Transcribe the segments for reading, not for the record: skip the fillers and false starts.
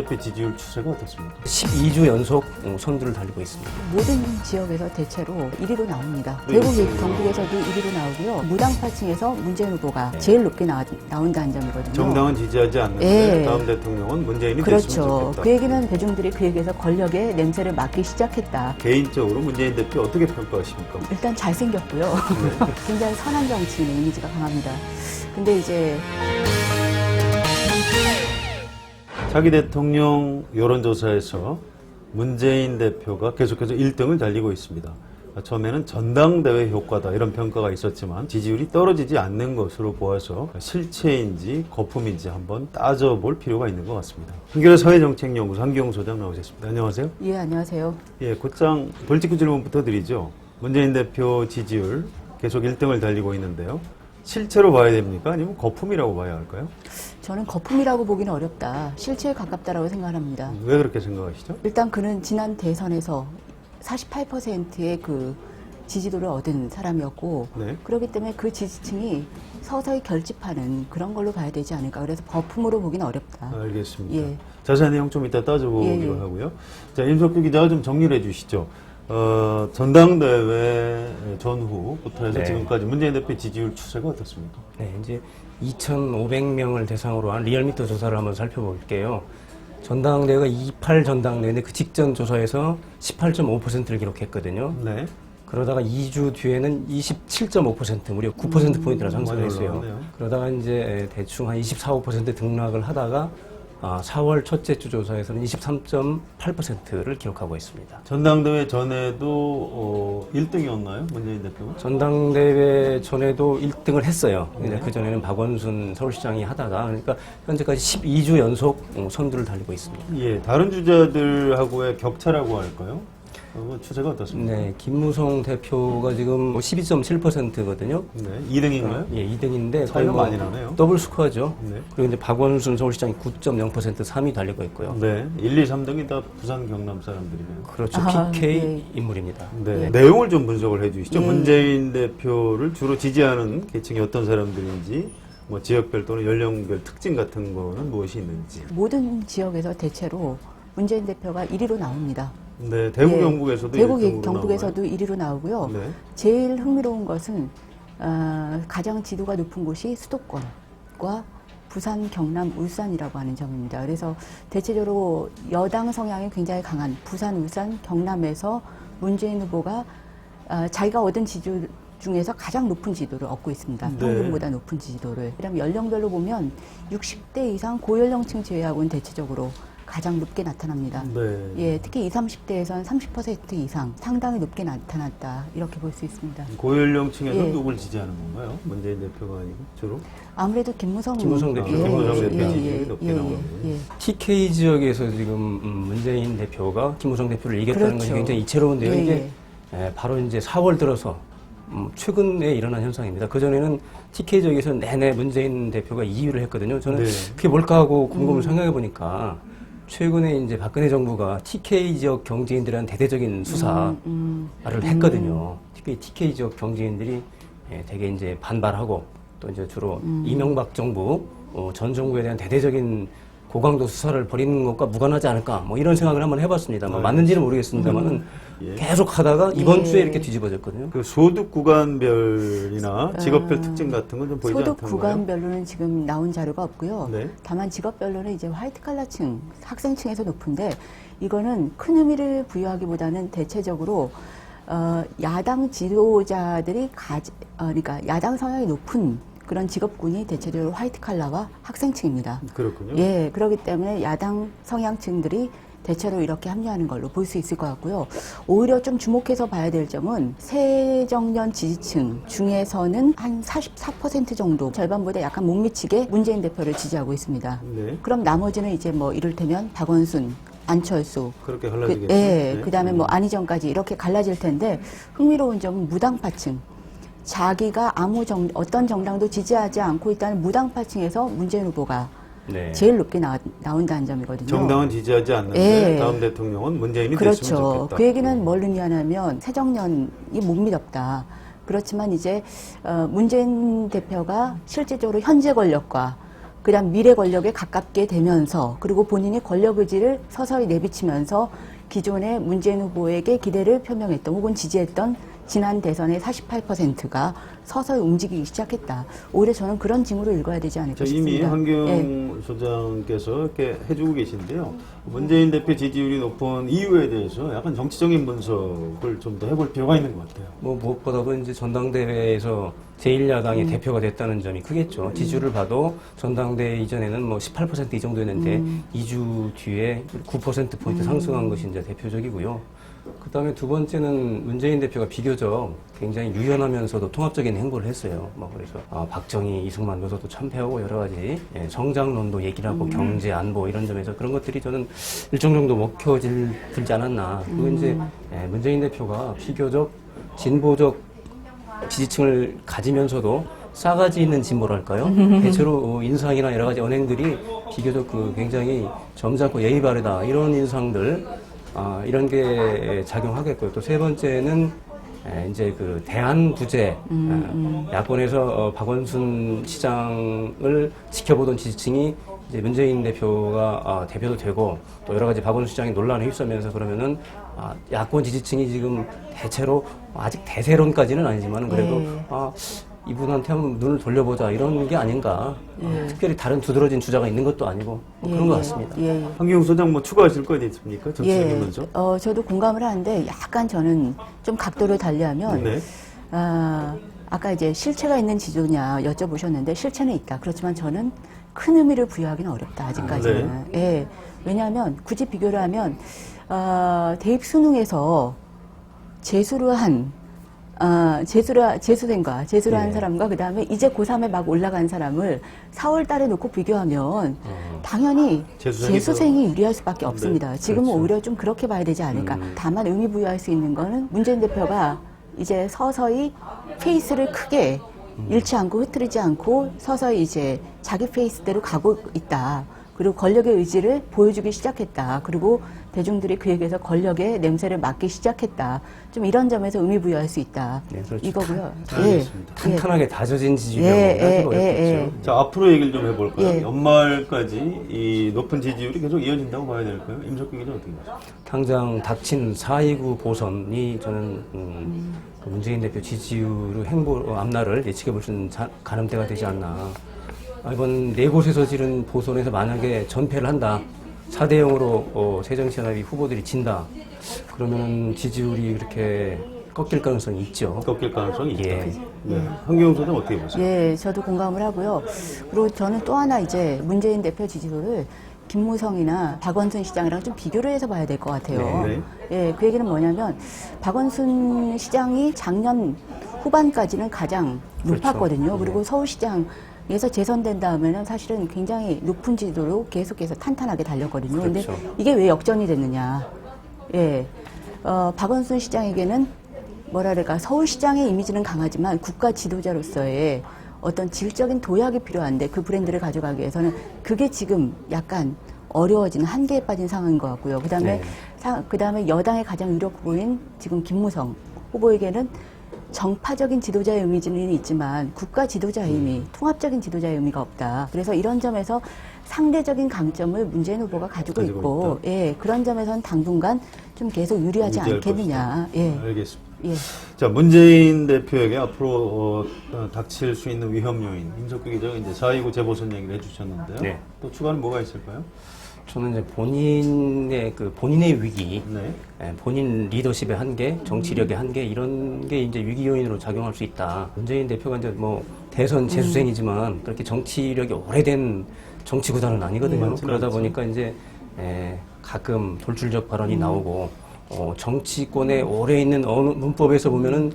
대표 지지율 추세가 어떻습니까? 12주 연속 선두를 달리고 있습니다. 모든 지역에서 대체로 1위로 나옵니다. 네, 대구, 네. 경북에서도 1위로 나오고요. 무당파층에서 문재인 후보가 제일 높게 나온다는 점이거든요. 정당은 지지하지 않는데 예. 다음 대통령은 문재인이 됐으면 그렇죠. 좋겠다. 그 얘기는 대중들이 그 얘기에서 권력의 냄새를 맡기 시작했다. 개인적으로 문재인 대표 어떻게 평가하십니까? 일단 잘생겼고요. 네. 굉장히 선한 정치인의 이미지가 강합니다. 근데 이제 차기 대통령 여론조사에서 문재인 대표가 계속해서 1등을 달리고 있습니다. 처음에는 전당대회 효과다 이런 평가가 있었지만 지지율이 떨어지지 않는 것으로 보아서 실체인지 거품인지 한번 따져볼 필요가 있는 것 같습니다. 한겨레 사회정책연구소 한기용 소장 나오셨습니다. 안녕하세요. 예, 안녕하세요. 예, 곧장 벌칙구 질문부터 드리죠. 문재인 대표 지지율 계속 1등을 달리고 있는데요. 실체로 봐야 됩니까? 아니면 거품이라고 봐야 할까요? 저는 거품이라고 보기는 어렵다. 실체에 가깝다라고 생각합니다. 왜 그렇게 생각하시죠? 일단 그는 지난 대선에서 48%의 그 지지도를 얻은 사람이었고 네. 그렇기 때문에 그 지지층이 서서히 결집하는 그런 걸로 봐야 되지 않을까. 그래서 거품으로 보기는 어렵다. 알겠습니다. 예. 자세한 내용 좀 이따 따져보기로 예. 하고요. 자, 임석규 기자가 좀 정리를 해주시죠. 전당대회 전후부터 해서 네. 지금까지 문재인 대표 지지율 추세가 어떻습니까? 네, 이제 2,500명을 대상으로 한 리얼미터 조사를 한번 살펴볼게요. 전당대회가 28 전당대회인데 그 직전 조사에서 18.5%를 기록했거든요. 네. 그러다가 2주 뒤에는 27.5% 무려 9%포인트나 상승을 많이 했어요. 올라갔네요. 그러다가 이제 대충 한 24, 5% 등락을 하다가 4월 첫째 주 조사에서는 23.8%를 기록하고 있습니다. 전당대회 전에도 1등이었나요? 문재인 대표가? 전당대회 전에도 1등을 했어요. 네. 그 전에는 박원순 서울시장이 하다가 그러니까 현재까지 12주 연속 선두를 달리고 있습니다. 예, 다른 주자들하고의 격차라고 할까요? 추세가 어떻습니까? 네, 김무성 대표가 지금 12.7%거든요. 네, 2등인가요? 예, 2등인데 차이가 많이 나네요. 더블 스코어죠. 네. 그리고 이제 박원순 서울시장이 9.0% 3위 달리고 있고요. 네, 1, 2, 3등이 다 부산, 경남 사람들이네요. 그렇죠. 아, PK 네. 인물입니다. 네, 예. 내용을 좀 분석을 해주시죠. 예. 문재인 대표를 주로 지지하는 계층이 어떤 사람들인지, 뭐 지역별 또는 연령별 특징 같은 거는 무엇이 있는지. 모든 지역에서 대체로 문재인 대표가 1위로 나옵니다. 네, 대구 예. 경북에서도 대구 1등으로 경북에서도 1위로 나오고요. 나오나요? 네. 제일 흥미로운 것은 가장 지도가 높은 곳이 수도권과 부산, 경남, 울산이라고 하는 점입니다. 그래서 대체적으로 여당 성향이 굉장히 강한 부산, 울산, 경남에서 문재인 후보가 자기가 얻은 지지율 중에서 가장 높은 지지도를 얻고 있습니다. 네. 평균보다 높은 지지도를. 그다음 연령별로 보면 60대 이상 고연령층 제외하고는 대체적으로 가장 높게 나타납니다. 네. 예, 특히 20, 30대에서는 30% 이상 상당히 높게 나타났다. 이렇게 볼 수 있습니다. 고연령층에서 예. 누굴 지지하는 건가요? 문재인 대표가 아니고 주로? 아무래도 김무성 대표. 김무성 대표 지지율이 높게 나오네요. 예. TK 지역에서 지금 문재인 대표가 김무성 대표를 이겼다는 것이 그렇죠. 굉장히 이채로운데요. 예, 이게 바로 이제 4월 들어서 최근에 일어난 현상입니다. 그전에는 TK 지역에서 내내 문재인 대표가 2위를 했거든요. 저는 네. 그게 뭘까 하고 곰곰이 생각해 보니까 최근에 이제 박근혜 정부가 TK 지역 경제인들에 대한 대대적인 수사를 했거든요. 특히 TK 지역 경제인들이 되게 이제 반발하고 또 이제 주로 이명박 정부 전 정부에 대한 대대적인 고강도 수사를 벌이는 것과 무관하지 않을까 뭐 이런 생각을 한번 해봤습니다. 뭐 맞는지는 모르겠습니다만은 예. 계속 하다가 이번 예. 주에 이렇게 뒤집어졌거든요. 그 소득 구간별이나 직업별 특징 같은 건 좀 보이지 소득 않던가요? 구간별로는 지금 나온 자료가 없고요. 네. 다만 직업별로는 이제 화이트 칼라층, 학생층에서 높은데 이거는 큰 의미를 부여하기보다는 대체적으로 야당 지도자들이 그러니까 야당 성향이 높은 그런 직업군이 대체적으로 화이트 칼라와 학생층입니다. 그렇군요. 예, 그렇기 때문에 야당 성향층들이 대체로 이렇게 합류하는 걸로 볼 수 있을 것 같고요. 오히려 좀 주목해서 봐야 될 점은 새정년 지지층 중에서는 한 44% 정도, 절반보다 약간 못 미치게 문재인 대표를 지지하고 있습니다. 네. 그럼 나머지는 이제 뭐 이를테면 박원순, 안철수, 그렇게 갈라지겠죠. 예, 그다음에 뭐 안희정까지 이렇게 갈라질 텐데 흥미로운 점은 무당파층. 자기가 어떤 정당도 지지하지 않고 있다는 무당파층에서 문재인 후보가 네. 제일 높게 나온다는 점이거든요. 정당은 지지하지 않는데 예. 다음 대통령은 문재인이 됐으면 그렇죠. 좋겠다. 그 얘기는 뭘 의미하냐면 새정년이 못 믿었다. 그렇지만 이제 문재인 대표가 실질적으로 현재 권력과 그다음 미래 권력에 가깝게 되면서 그리고 본인이 권력 의지를 서서히 내비치면서 기존의 문재인 후보에게 기대를 표명했던 혹은 지지했던 지난 대선의 48%가 서서히 움직이기 시작했다. 오히려 저는 그런 징후로 읽어야 되지 않을까 싶습니다. 이미 한경 예. 소장께서 이렇게 해주고 계신데요. 문재인 대표 지지율이 높은 이유에 대해서 약간 정치적인 분석을 좀 더 해볼 필요가 있는 것 같아요. 뭐 무엇보다도 이제 전당대회에서 제1야당의 대표가 됐다는 점이 크겠죠. 지지율을 봐도 전당대회 이전에는 뭐 18% 이 정도였는데 2주 뒤에 9%포인트 상승한 것이 이제 대표적이고요. 그 다음에 두 번째는 문재인 대표가 비교적 굉장히 유연하면서도 통합적인 행보를 했어요. 뭐 그래서 박정희, 이승만 묘소도 참패하고 여러 가지 성장론도 얘기를 하고 경제, 안보 이런 점에서 그런 것들이 저는 일정 정도 먹혀들지 않았나. 그리고 이제 문재인 대표가 비교적 진보적 지지층을 가지면서도 싸가지 있는 진보랄까요? 대체로 인상이나 여러 가지 언행들이 비교적 굉장히 점잖고 예의 바르다 이런 인상들 이런 게 작용하겠고요. 또 세 번째는 이제 대한부재 야권에서 박원순 시장을 지켜보던 지지층이 이제 문재인 대표가 대표도 되고 또 여러 가지 박원순 시장이 논란에 휩싸면서 그러면은 야권 지지층이 지금 대체로 아직 대세론까지는 아니지만 그래도 이분한테 한번 눈을 돌려보자 이런 게 아닌가. 특별히 다른 두드러진 주자가 있는 것도 아니고 그런 것 같습니다. 한경 소장 뭐 추가하실 거 있습니까? 정치적인 분석? 저도 공감을 하는데 약간 저는 좀 각도를 달리하면 네. 아까 이제 실체가 있는 지도냐 여쭤보셨는데 실체는 있다. 그렇지만 저는 큰 의미를 부여하기는 어렵다. 아직까지는. 예. 왜냐하면 굳이 비교를 하면 대입 수능에서 재수를 한 재수를 한 사람과 그 다음에 이제 고3에 막 올라간 사람을 4월 달에 놓고 비교하면 당연히 재수생이 유리할 수밖에 없습니다. 지금은 그렇죠. 오히려 좀 그렇게 봐야 되지 않을까. 다만 의미 부여할 수 있는 거는 문재인 대표가 이제 서서히 페이스를 크게 잃지 않고 흐트리지 않고 서서히 이제 자기 페이스대로 가고 있다. 그리고 권력의 의지를 보여주기 시작했다. 그리고 대중들이 그에게서 권력의 냄새를 맡기 시작했다. 좀 이런 점에서 의미 부여할 수 있다. 네, 그렇죠. 이거고요. 알겠습니다. 탄탄하게 다져진 지지율이라고 하기가 어렵겠죠. 자, 앞으로 얘기를 좀 해볼까요? 예. 연말까지 이 높은 지지율이 계속 이어진다고 봐야 될까요? 임석규 기자 어떻게 보세요? 당장 닥친 4.29 보선이 저는 문재인 대표 지지율의 앞날을 예측해 볼 수 있는 가늠대가 되지 않나. 이번 네 곳에서 지른 보선에서 만약에 전패를 한다. 4대 0으로 새정치연합이 후보들이 진다. 그러면 지지율이 그렇게 꺾일 가능성이 있죠. 꺾일 가능성이 있다. 예. 네. 한경 소장 어떻게 보세요? 예, 저도 공감을 하고요. 그리고 저는 또 하나 이제 문재인 대표 지지율을 김무성이나 박원순 시장이랑 좀 비교를 해서 봐야 될 것 같아요. 네. 예, 그 얘기는 뭐냐면 박원순 시장이 작년 후반까지는 가장 높았거든요. 그리고 서울시장에서 재선된 다음에는 사실은 굉장히 높은 지지도로 계속해서 탄탄하게 달렸거든요. 근데 그렇죠. 이게 왜 역전이 됐느냐. 예. 박원순 시장에게는 뭐랄까 서울시장의 이미지는 강하지만 국가 지도자로서의 어떤 질적인 도약이 필요한데 그 브랜드를 가져가기 위해서는 그게 지금 약간 어려워지는 한계에 빠진 상황인 것 같고요. 그다음에 그다음에 여당의 가장 유력 후보인 지금 김무성 후보에게는 정파적인 지도자의 이미지는 있지만 국가 지도자의 의미, 통합적인 지도자의 의미가 없다. 그래서 이런 점에서 상대적인 강점을 문재인 후보가 가지고 있고, 예, 그런 점에서는 당분간 좀 계속 유리하지 않겠느냐. 예. 알겠습니다. 예. 자, 문재인 대표에게 앞으로 닥칠 수 있는 위험 요인, 임석규 기자가 이제 4.29 재보선 얘기를 해주셨는데요. 네. 또 추가는 뭐가 있을까요? 저는 이제 본인의 위기, 네. 본인 리더십의 한계, 정치력의 한계 이런 게 이제 위기 요인으로 작용할 수 있다. 문재인 대표가 이제 뭐 대선 재수생이지만 그렇게 정치력이 오래된 정치 구단은 아니거든요. 그러다 보니까 이제 가끔 돌출적 발언이 나오고 정치권에 오래 있는 어느 문법에서 보면은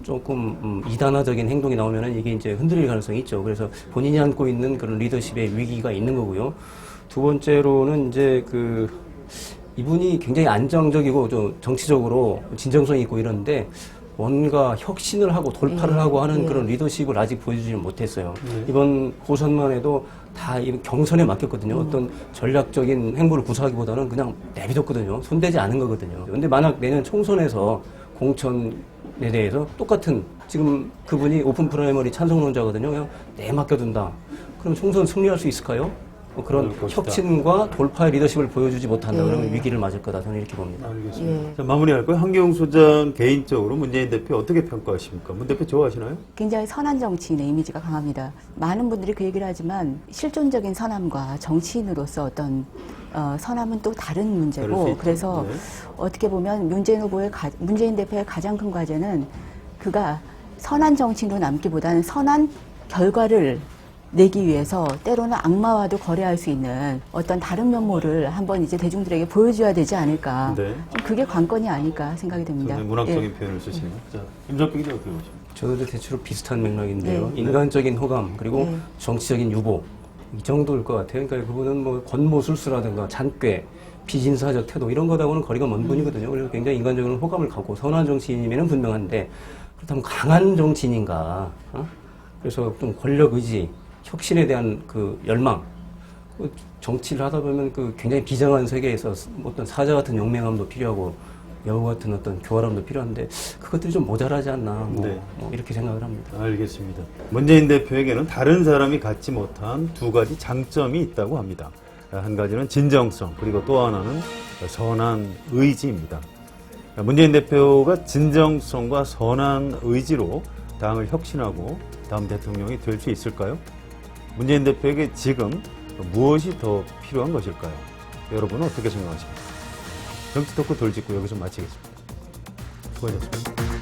조금 이단화적인 행동이 나오면은 이게 이제 흔들릴 가능성이 있죠. 그래서 본인이 안고 있는 그런 리더십의 위기가 있는 거고요. 두 번째로는 이제 이분이 굉장히 안정적이고 좀 정치적으로 진정성이 있고 이런데 뭔가 혁신을 하고 돌파를 하고 하는 그런 리더십을 아직 보여주지 못했어요. 이번 고선만 해도 다 경선에 맡겼거든요. 어떤 전략적인 행보를 구사하기보다는 그냥 내비뒀거든요. 손대지 않은 거거든요. 근데 만약 내년 총선에서 공천에 대해서 똑같은 지금 그분이 오픈 프라이머리 찬성론자거든요. 그냥 내맡겨둔다. 그럼 총선 승리할 수 있을까요? 뭐 그런 그럴 것이다. 혁신과 돌파의 리더십을 보여주지 못한다. 예. 그러면 위기를 맞을 거다. 저는 이렇게 봅니다. 알겠습니다. 예. 자, 마무리할까요? 한경욱 소장 개인적으로 문재인 대표 어떻게 평가하십니까? 문 대표 좋아하시나요? 굉장히 선한 정치인의 이미지가 강합니다. 많은 분들이 그 얘기를 하지만 실존적인 선함과 정치인으로서 어떤 선함은 또 다른 다를 수 문제고 있죠. 그래서 네. 어떻게 보면 문재인 대표의 가장 큰 과제는 그가 선한 정치인으로 남기보다는 선한 결과를 내기 위해서 때로는 악마와도 거래할 수 있는 어떤 다른 면모를 한번 이제 대중들에게 보여줘야 되지 않을까. 네. 그게 관건이 아닐까 생각이 듭니다. 굉장히 문학적인 예. 표현을 쓰시네요. 자, 임석기 기자 어떻게 보십니까? 저도 대체로 비슷한 맥락인데요. 네. 인간적인 호감 그리고 네. 정치적인 유보 이 정도일 것 같아요. 그러니까 그분은 뭐 권모술수라든가 잔꾀, 비진사적 태도 이런 거하고는 거리가 먼 분이거든요. 그래서 굉장히 인간적인 호감을 갖고 선한 정치인이면 분명한데 그렇다면 강한 정치인인가? 그래서 좀 권력 의지, 혁신에 대한 그 열망. 정치를 하다 보면 그 굉장히 비장한 세계에서 어떤 사자 같은 용맹함도 필요하고 여우 같은 어떤 교활함도 필요한데 그것들이 좀 모자라지 않나 뭐, 네. 이렇게 생각을 합니다. 알겠습니다. 문재인 대표에게는 다른 사람이 갖지 못한 두 가지 장점이 있다고 합니다. 한 가지는 진정성, 그리고 또 하나는 선한 의지입니다. 문재인 대표가 진정성과 선한 의지로 당을 혁신하고 다음 대통령이 될 수 있을까요? 문재인 대표에게 지금 무엇이 더 필요한 것일까요? 여러분은 어떻게 생각하십니까? 정치 토크 돌직구 여기서 마치겠습니다. 수고하셨습니다.